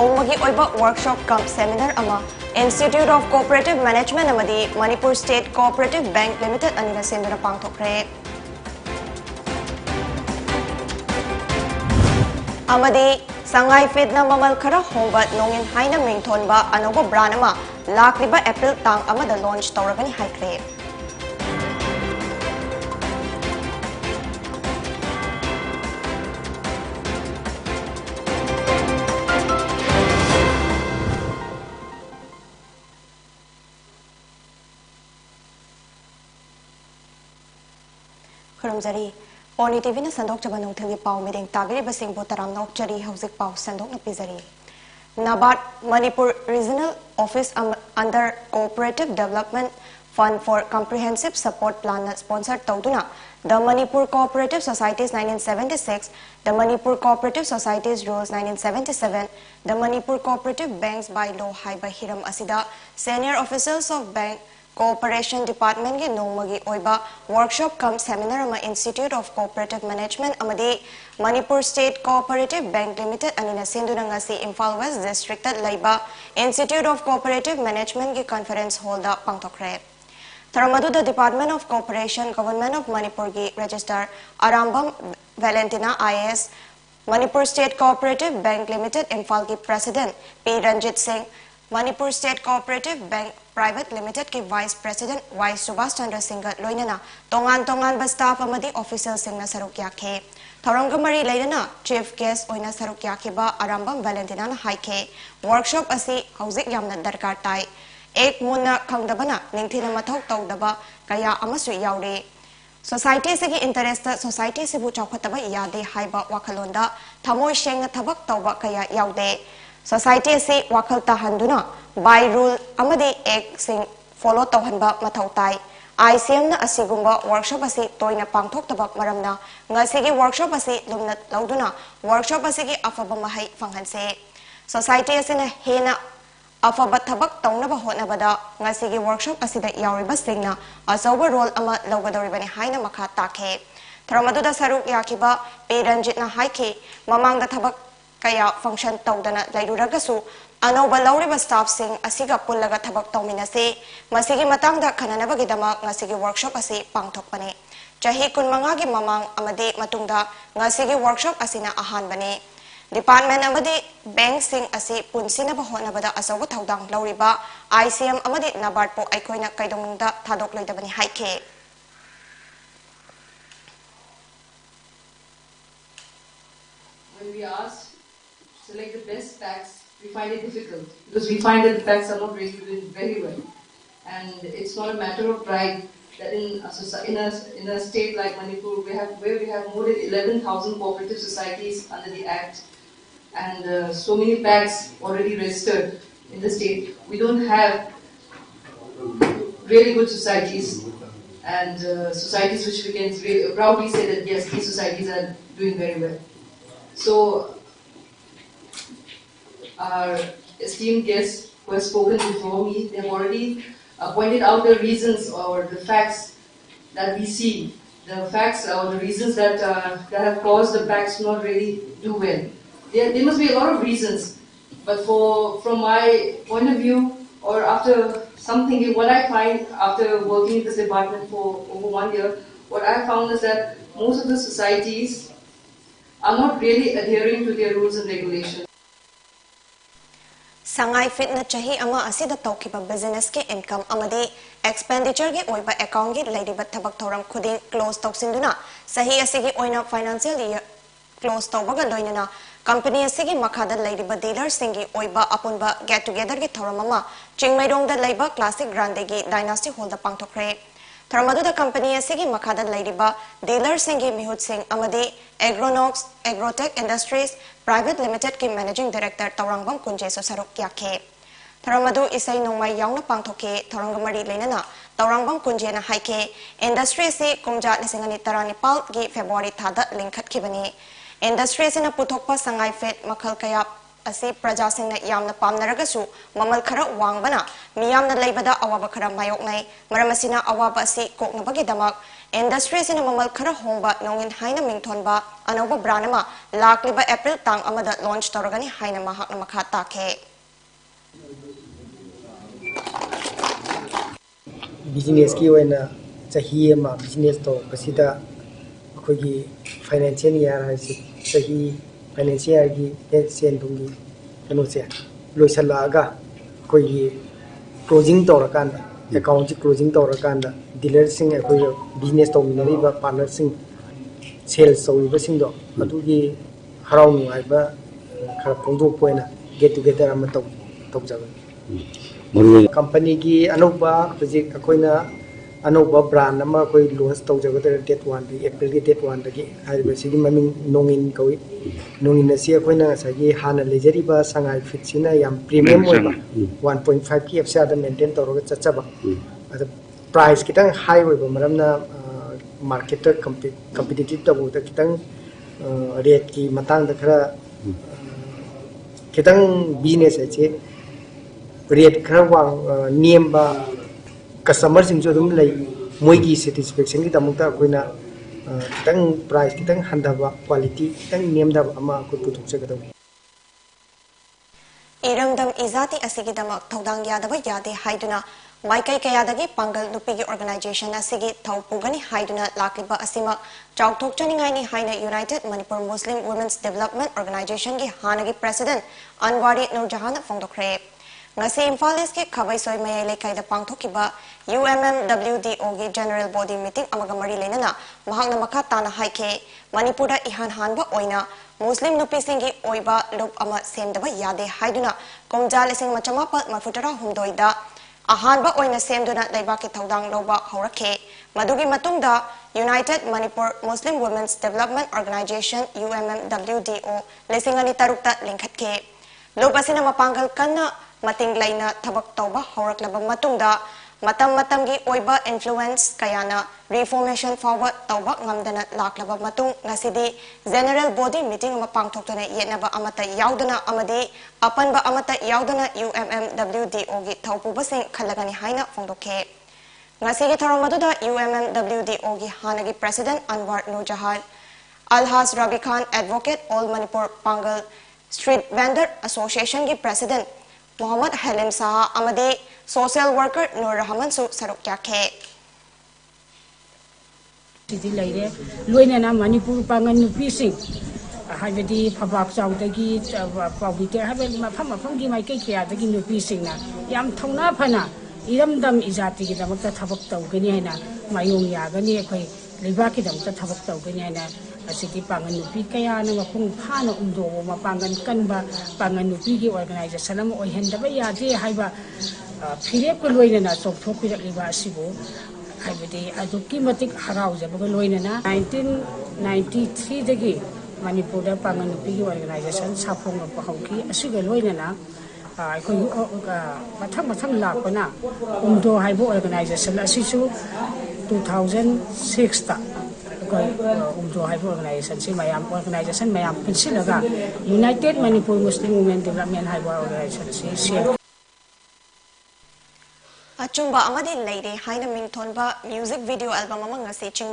नौमगी ओइबा workshop cum seminar अमा institute of cooperative management अमदी Manipur state cooperative bank limited अनिना सेंदुना पांगथोखरे अमदी संगाई फेदना ममल खरा होंबा नोंगिन हाइना मिंगथोनबा अनोबा ब्रांड अमा लाखलिबा अप्रैल तांग अमदा लॉन्च तौरगनी हाइख्रे खुरमजरी पौनी टीवी ने संदोक चबा नौथलगी पाव मिदेंग ताबिरी बसिंग बोतराम नौकचरी हौजिक पाव संदोक न पिजरी NABARD Manipur regional office under cooperative development fund for comprehensive support plan sponsor तौदुना the Manipur cooperative societies 1976 the Manipur cooperative societies rules 1977 the Manipur cooperative banks by law हाइबा हिरम असिदा senior officers of bank cooperation department के नोमगी ओइबा वर्कशॉप कम सेमिनार अमा institute of cooperative management अमदी Manipur state cooperative bank limited अनिना सेंदुना ngasi इम्फाल वेस्ट डिस्ट्रिक्ट लैबा इंस्टीट्यूट ऑफ कोऑपरेटिव मैनेजमेंट के कॉन्फ्रेंस हॉल दा पांगथोखरे थरमदु the department of cooperation government of Manipur की registrar Arambam Valentina IAS Manipur state cooperative bank limited Imphal की president P Ranjit Singh Manipur state cooperative bank private limited के vice president Y Subhash Chandra Singh लोइनना तोंगान तोंगान स्टाफ अमदी ऑफिसर सिंह सरुक याखे थौरंग मरी लेना चीफ गेस्ट ओइना सरुक याखिबा आरामबम वैलेंटिना हाइखे वर्कशॉप असी हौजिक यामना दरकार ताई एक मुन्ना खंगदबना निंथिना मथौ तौदबा कया अमसु याउरे सोसाइटी से इंटरेस्ट सोसाइटी से चौखतब यादे हाइबा वाखलोंदा थमोय शेंग थबक तौबा कया याउदे सोसाइटी से वाखल ताहंदुना बाय रूल अमदी एक सिंग फॉलो तौहनबा मथौ ताई आईसीएम ना असिगुंबा वर्कशॉप असी तोइना पांगथोक्तबा मरमना ngasiगी वर्कशॉप असी लुमना लौदुना वर्कशॉप असिगी अफबा महै फंगहनसे सोसाइटी असिना हेना अफबा थबक तौनबा होनबदा ngasiगी वर्कशॉप असिदा यावरिबा सिंगना अचौबा रोल अमा लौगदौरिबनि हाइना मखा ताखे थरमदुदा सरुक याखिबा पे रंजितना हाइखे ममांगदा थबक कया फंक्शन तौदना लैरुरगसु अनौबा लौरिबा स्टाफ सिंग असिगा पुल्लगा थबक तौमिनसे मसिगी मतांगदा खननबगिदमक ngasiगी वर्कशॉप असी पांगथोकपने चाही कुनमंगा की ममांग अमदे मतुंगदा ngasiगी वर्कशॉप असिना अहानबने डिपार्टमेंट अमदे बैंक सिंग असी पुनसिनबा होनबदा अचौबा थौदांग लौरिबा आईसीएम अमदे नाबार्ड पो अखोइना कैदोंदा थादोक लैदबनि हाइखे when we ask select the best packs, we find it difficult because we find that the packs are not really doing very well, and it's not a matter of pride that in a state like Manipur, where we have more than 11,000 cooperative societies under the Act, and so many packs already registered in the state. We don't have really good societies and societies which we can really proudly say that yes, these societies are doing very well. So our esteemed guests who have spoken before me, they have already pointed out the reasons or the facts that we see, the facts or the reasons that have caused the packs to not really do well. There must be a lot of reasons, but from my point of view, or after something, what I find after working in this department for over 1 year, what I found is that most of the societies are not really adhering to their rules and regulations. Sangai फिटना चाही अमा असिदा तौखिबा business के income अमदी expenditure के ओइबा account के लैरिबा थबक थौरम खुदिंग close तौसिंदुना सही असिगी ओइना financial year close तौबगा लोइनना कंपनी असिगी मखादा लैरिबा डीलर सिंगी ओइबा अपुनबा गेट टुगेदर के थौरम अमा चिंगमैरोंगदा लैबा क्लासिक ग्रांडेगी डायनास्टी हॉल दा पांगथोखरे थरमदुदा कंपनी असिगी मखादा लैरिबा डीलर सिंगी मिहुत सिंह अमदी Agronox Agrotech industries private limited की मैनेजिंग डायरेक्टर तौरंगबम कुंजेसु सरुक याखे थरमदु इसै नोंमाई यावना पांगथोके थौरंगमरी लेनना तौरंगबम कुंजेना हाइखे इंडस्ट्री से कुमजा लिसिंगनी तरानिपाल की फेब्रुआरी थादा लिंखतखिबनी इंडस्ट्री से पुथोकपा संगाई फेट मखल कया asi prajasingna yamna pamnaragasu mamal khara wangbana miyamna leibada awaba khara mayoknai maramasina awaba asi koknabagi damak industry sina mamal khara hongba nongin haina mingthonba anoba branama lakliba April tang amada launch toragani haina mahakna makha takhe business ki oina chahi ma business to basida akogi financial year chahi financial year ki sen dungi kanu se loisalaga akogi closing torakanda account closing torakanda dealer sing akogi business to minari ba partner sing sales so ba sing do adugi harau ngai ba khara pongdo poina get together am to jaga company ki anoba project akoina anoba brand ama koi launch to jaga date 1 di April di date 1 dagi haiba sigi maming nongin koi nongin asi akoina sagi hana lejeri ba sangai fit sina yam premium oiba 1.5 ki fsa da maintain toroga chachaba ada price kitang high oiba maramna market competitive tabu da kitang rate ki matang da khara kitang business ache rate khara wang niem ba customer sing jo dum lai moigi satisfaction ki tamukta koina kitang price kitang handaba quality kitang niem da ama ko putuk se gadam iramdam izati asigi damak thodang yadaba yade haiduna maikai kayadagi pangal nupigi organization asigi thawpugani haiduna lakliba asima chawthok chaningai ni haina United Manipur Muslim Women's Development Organization gi hanagi president Anwari Nurjahan fongdokre ngasi Imphal East ke khabai soi mayai lekai da pangthokiba UMMWDO gi general body meeting amaga mari lenana mahakna makha tana haike Manipura ihan hanba oina Muslim nupi singi oiba lup ama semdaba yade haiduna komjal sing machamapa mafutara humdoida ahanba oina semduna leibaki thodang loba haurakhe madugi matungda United Manipur Muslim Women's Development Organization UMMWDO lesingani tarukta linkhatke lobasina mapangal kanna mating laina thabak tawba hauраklaba matungda matam matamgi oiba influence kayana reformation forward tawba ngamdana laklaba matung ngasidi general body meeting ma pangthoktuna yenaba amata yaudana amadi apanba amata yaudana UMMWDO gi thawpubasing khalagani haina fongdokhe ngasigi thoromaduda UMMWDO gi hanagi president Anwar Nurjahan Alhas Rabi Khan advocate All Manipur Pangal Street Vendor Association gi president Muhammad Halim Saha amadi social worker Nur Rahman su saruk yakhe Sidi laire loinana Manipur pangan nupi sing haibadi phabak chawdagi pawbite haibadi mafam gi mai kya dagi nupi sing na yam thongna phana iramdam izati gi damakta thabak tawgani haina mayong yagani ekhoi leibaki damakta thabak tawgani haina asiti pangan nupi kaya na mapung phana umdo mapangan kanba pangan nupi gi organization am oihendaba yade haiba phire ko loinana chokthok pirakliba asibo haibadi aduki matik harau jabaga loinana 1993 dagi Manipur da pangan nupi gi organization sapong pa hauki asiga loinana akhoi mathang lakpana umdo haibo organization asisu 2006 ta umdo haibo organization si mayam organization mayam pinsilaga United Manipur Muslim Women Development haibo organization si achumba amadi leire haina mingthonba music video album amang ngasi chingmai